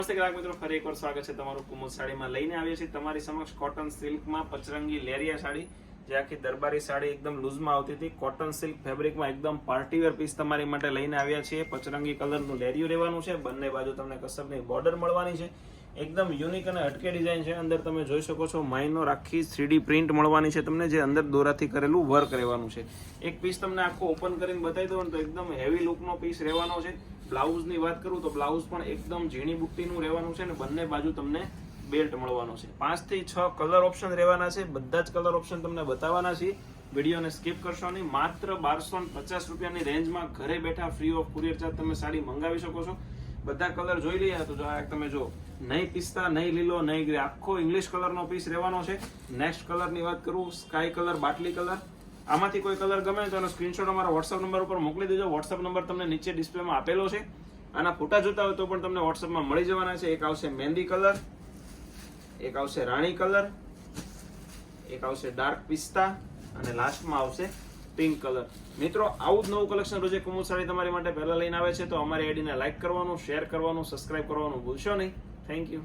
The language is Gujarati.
નમસ્તે ગ્રાહક મિત્રો, ફરી એકવાર સ્વાગત છે તમારું કુમુદ સાડીમાં. લઈને આવીએ છીએ તમારી સમક્ષ કોટન સિલ્કમાં પચરંગી લેરિયા સાડી, જે આખી દરબારી સાડી એકદમ લૂઝમાં આવતી હતી. કોટન સિલ્ક ફેબ્રિકમાં એકદમ પાર્ટીવેર પીસ તમારી માટે લઈને આવ્યા છીએ. પચરંગી કલરનું લેરિયું રહેવાનું છે, બંને બાજુ તમને કસરની બોર્ડર મળવાની છે. એકદમ યુનિક અને હટકે ડિઝાઇન છે. અંદર તમે જોઈ શકો છો માઇનોર આખી 3D પ્રિન્ટ મળવાની છે તમને, જે અંદર દોરાથી કરેલું વર્ક રહેવાનું છે. એક પીસ તમને આખો ઓપન કરીને બતાવી દઉં તો એકદમ હેવી લુકનો પીસ રહેવાનો છે. બ્લાઉઝની વાત કરું તો બ્લાઉઝ પણ એકદમ ઝીણી બુટ્ટીનું રહેવાનું છે અને બંને બાજુ તમને બેલ્ટ મળવાનો છે. 5 થી 6 કલર ઓપ્શન રહેવાના છે. બધા જ કલર ઓપ્શન તમને બતાવવાના છે. વિડીયોને સ્કીપ કરશો નહીં. માત્ર 1250 રૂપિયાની રેન્જમાં ઘરે બેઠા ફ્રી ઓફ કુરિયર ચાર્જ તમે સાડી મંગાવી શકો છો. બધા કલર જોઈ લઈએ તો તમે જો, નહીં પિસ્તા, નહીં લીલો, નહીં ગ્રે, આખો ઇંગ્લિશ કલરનો પીસ રહેવાનો છે. નેક્સ્ટ કલરની વાત કરું, સ્કાય કલર, બાટલી કલર. આમાંથી કોઈ કલર ગમે તો એનો સ્ક્રીનશોટ અમારા વોટ્સઅપ નંબર ઉપર મોકલી દેજો. વોટ્સઅપ નંબર તમને નીચે ડિસ્પ્લેમાં આપેલો છે. આના ફોટા જોતા હોય તો પણ તમને વોટ્સઅપમાં મળી જવાના છે. એક આવશે મહેંદી કલર, એક આવશે રાણી કલર, એક આવશે ડાર્ક પિસ્તા અને લાસ્ટમાં આવશે પિંક કલર. મિત્રો, આવું જ નવું કલેક્શન રોજે કુમુદ સાડી તમારી માટે પહેલા લઈને આવે છે, તો અમારી આઈડીને લાઈક કરવાનું, શેર કરવાનું, સબસ્ક્રાઇબ કરવાનું ભૂલશો નહીં. Thank you.